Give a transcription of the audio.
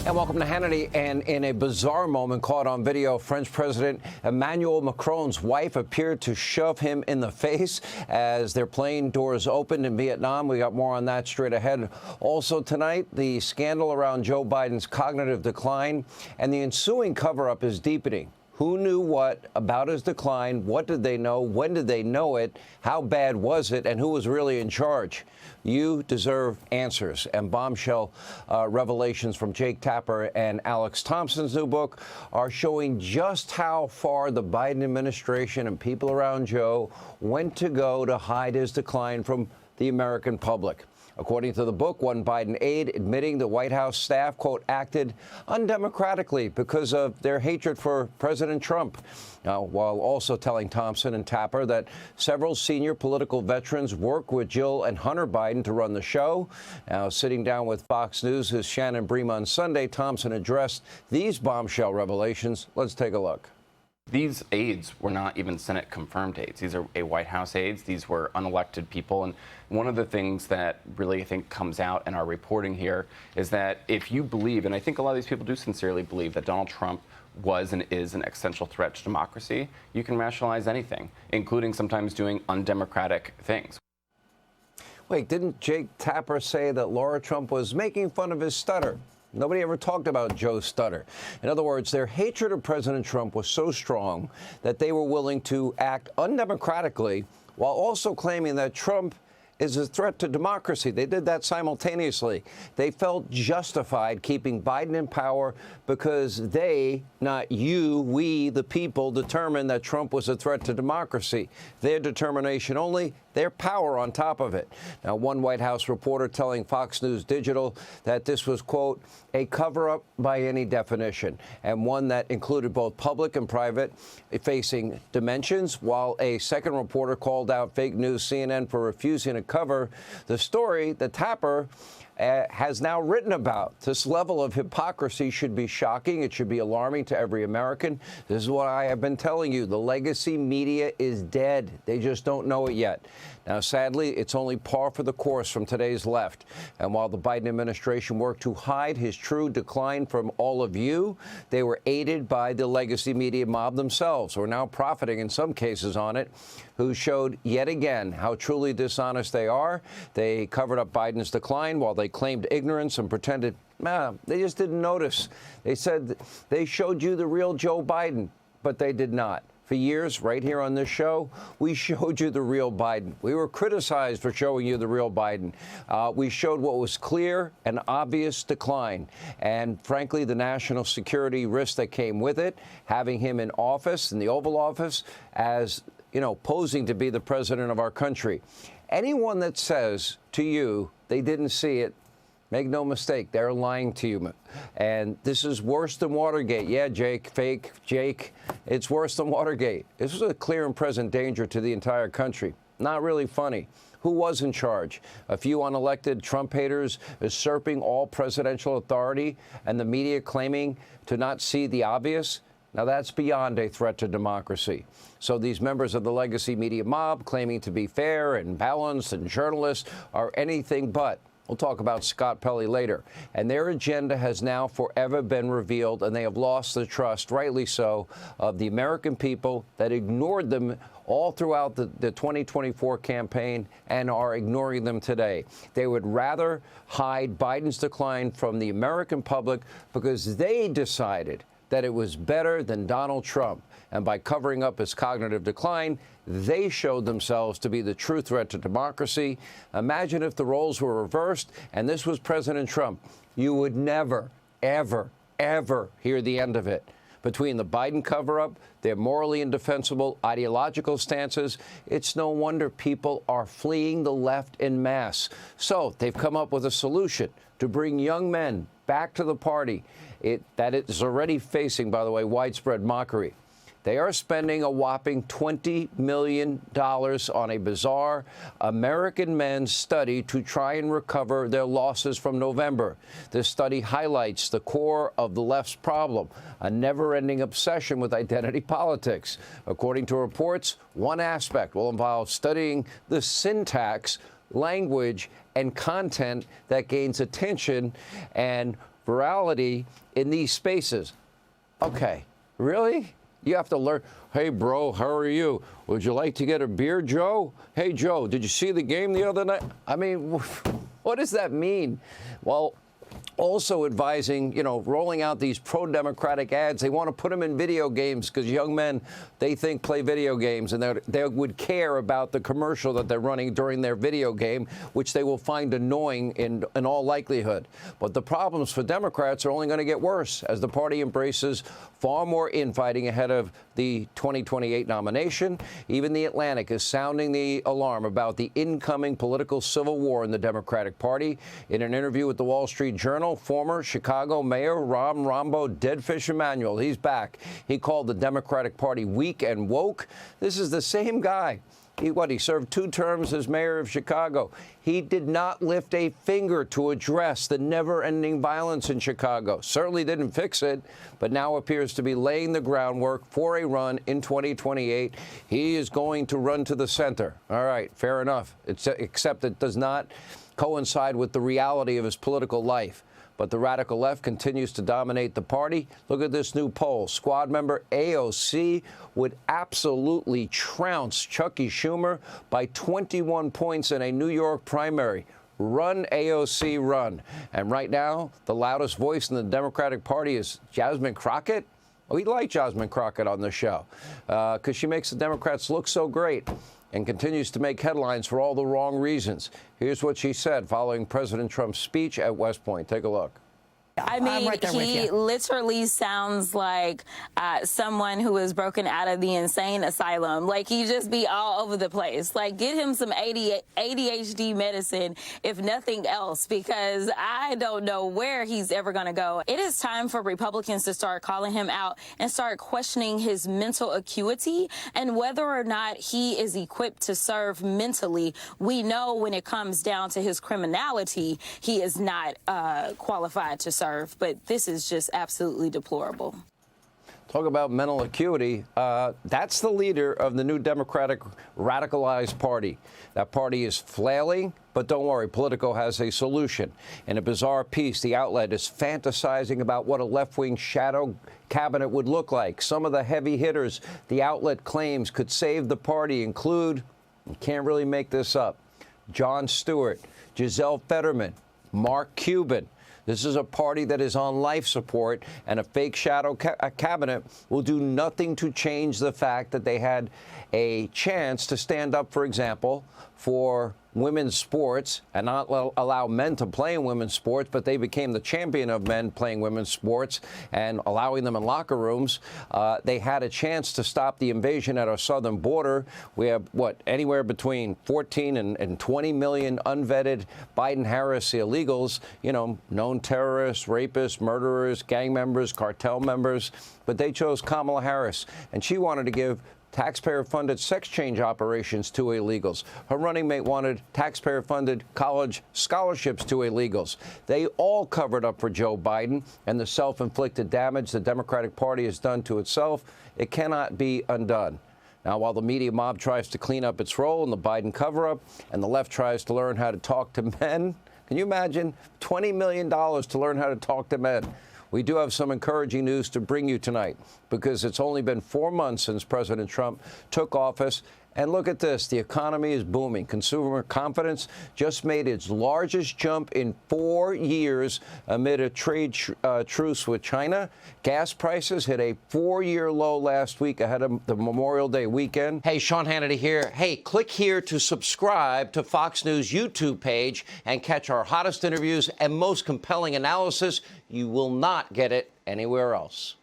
And welcome to Hannity. And in a bizarre moment caught on video, French President Emmanuel Macron's wife appeared to shove him in the face as their plane doors opened in Vietnam. We got more on that straight ahead. Also tonight, the scandal around Joe Biden's cognitive decline and the ensuing cover-up is deepening. Who knew what about his decline? What did they know? When did they know it? How bad was it? And who was really in charge? You deserve answers. And bombshell revelations from Jake Tapper and Alex Thompson's new book are showing just how far the Biden administration and people around Joe went to go to hide his decline from the American public. According to the book, one Biden aide admitting the White House staff, quote, acted undemocratically because of their hatred for President Trump. While also telling Thompson and Tapper that several senior political veterans work with Jill and Hunter Biden to run the show. Now, sitting down with Fox News' Shannon Bream on Sunday, Thompson addressed these bombshell revelations. Let's take a look. These aides were not even Senate-confirmed aides. These are White House aides. These were unelected people. And one of the things that really, I think, comes out in our reporting here is that if you believe, and I think a lot of these people do sincerely believe, that Donald Trump was and is an existential threat to democracy, you can rationalize anything, including sometimes doing undemocratic things. Wait, didn't Jake Tapper say that Laura Trump was making fun of his stutter? Nobody ever talked about Joe's stutter. In other words, their hatred of President Trump was so strong that they were willing to act undemocratically while also claiming that Trump is a threat to democracy. They did that simultaneously. They felt justified keeping Biden in power because they, not you, we, the people, determined that Trump was a threat to democracy. Their determination only, their power on top of it. Now, one White House reporter telling Fox News Digital that this was, quote, a cover-up by any definition, and one that included both public and private facing dimensions, while a second reporter called out fake news CNN for refusing to cover the story that Tapper has now written about. This level of hypocrisy should be shocking. It should be alarming to every American. This is what I have been telling you. The legacy media is dead. They just don't know it yet. Now, sadly, it's only par for the course from today's left. And while the Biden administration worked to hide his true decline from all of you, they were aided by the legacy media mob themselves, who are now profiting in some cases on it, who showed yet again how truly dishonest they are. They covered up Biden's decline while they claimed ignorance and pretended, they just didn't notice. They said they showed you the real Joe Biden, but they did not. For years, right here on this show, we showed you the real Biden. We were criticized for showing you the real Biden. We showed what was clear and obvious decline. And frankly, the national security risk that came with it, having him in office, in the Oval Office, as, posing to be the president of our country. Anyone that says to you they didn't see it, make no mistake, they're lying to you. And this is worse than Watergate. Yeah, Jake, fake Jake. It's worse than Watergate. This was a clear and present danger to the entire country. Not really funny. Who was in charge? A few unelected Trump haters usurping all presidential authority and the media claiming to not see the obvious? Now, that's beyond a threat to democracy. So these members of the legacy media mob claiming to be fair and balanced and journalists are anything but. We'll talk about Scott Pelley later. And their agenda has now forever been revealed, and they have lost the trust, rightly so, of the American people that ignored them all throughout the 2024 campaign and are ignoring them today. They would rather hide Biden's decline from the American public because they decided that it was better than Donald Trump. And by covering up his cognitive decline, they showed themselves to be the true threat to democracy. Imagine if the roles were reversed and this was President Trump. You would never, ever, ever hear the end of it. Between the Biden cover-up, their morally indefensible ideological stances, it's no wonder people are fleeing the left en masse. So they've come up with a solution to bring young men back to the party that is already facing, by the way, widespread mockery. They are spending a whopping $20 million on a bizarre American men's study to try and recover their losses from November. This study highlights the core of the left's problem, a never-ending obsession with identity politics. According to reports, one aspect will involve studying the syntax, language, and content that gains attention and virality in these spaces. Okay, really? You have to learn. Hey, bro, how are you? Would you like to get a beer, Joe? Hey, Joe, did you see the game the other night? I mean, what does that mean? Well, also advising, rolling out these pro-democratic ads. They want to put them in video games because young men, they think, play video games, and they would care about the commercial that they're running during their video game, which they will find annoying in all likelihood. But the problems for Democrats are only going to get worse as the party embraces far more infighting ahead of the 2028 nomination. Even The Atlantic is sounding the alarm about the incoming political civil war in the Democratic Party. In an interview with the Wall Street Journal, former Chicago Mayor Ron Rombo Deadfish Emanuel, he's back. He called the Democratic Party weak and woke. This is the same guy. He served 2 terms as mayor of Chicago. He did not lift a finger to address the never-ending violence in Chicago. Certainly didn't fix it, but now appears to be laying the groundwork for a run in 2028. He is going to run to the center. All right, fair enough, except it does not coincide with the reality of his political life. But the radical left continues to dominate the party. Look at this new poll. Squad member AOC would absolutely trounce Chucky Schumer by 21 points in a New York primary. Run, AOC, run. And right now, the loudest voice in the Democratic Party is Jasmine Crockett. We like Jasmine Crockett on the show because she makes the Democrats look so great and continues to make headlines for all the wrong reasons. Here's what she said following President Trump's speech at West Point. Take a look. I mean, he literally sounds like someone who is broken out of the insane asylum. Like, he just be all over the place. Like, get him some ADHD medicine, if nothing else, because I don't know where he's ever going to go. It is time for Republicans to start calling him out and start questioning his mental acuity and whether or not he is equipped to serve mentally. We know when it comes down to his criminality, he is not qualified to serve. But this is just absolutely deplorable. Talk about mental acuity. That's the leader of the new Democratic radicalized party. That party is flailing, but don't worry, Politico has a solution. In a bizarre piece, the outlet is fantasizing about what a left-wing shadow cabinet would look like. Some of the heavy hitters the outlet claims could save the party include, you can't really make this up, Jon Stewart, Giselle Fetterman, Mark Cuban. This is a party that is on life support, and a fake shadow cabinet will do nothing to change the fact that they had a chance to stand up, for example, for women's sports and not allow men to play in women's sports, but they became the champion of men playing women's sports and allowing them in locker rooms. They had a chance to stop the invasion at our southern border. We have, anywhere between 14 and 20 million unvetted Biden-Harris illegals, known terrorists, rapists, murderers, gang members, cartel members. But they chose Kamala Harris, and she wanted to give taxpayer-funded sex change operations to illegals. Her running mate wanted taxpayer-funded college scholarships to illegals. They all covered up for Joe Biden, and the self-inflicted damage the Democratic Party has done to itself, it cannot be undone. Now, while the media mob tries to clean up its role in the Biden cover-up and the left tries to learn how to talk to men, can you imagine $20 million to learn how to talk to men? We do have some encouraging news to bring you tonight because it's only been 4 months since President Trump took office. And look at this. The economy is booming. Consumer confidence just made its largest jump in 4 years amid a trade truce with China. Gas prices hit a 4-year low last week ahead of the Memorial Day weekend. Hey, Sean Hannity here. Hey, click here to subscribe to Fox News YouTube page and catch our hottest interviews and most compelling analysis. You will not get it anywhere else.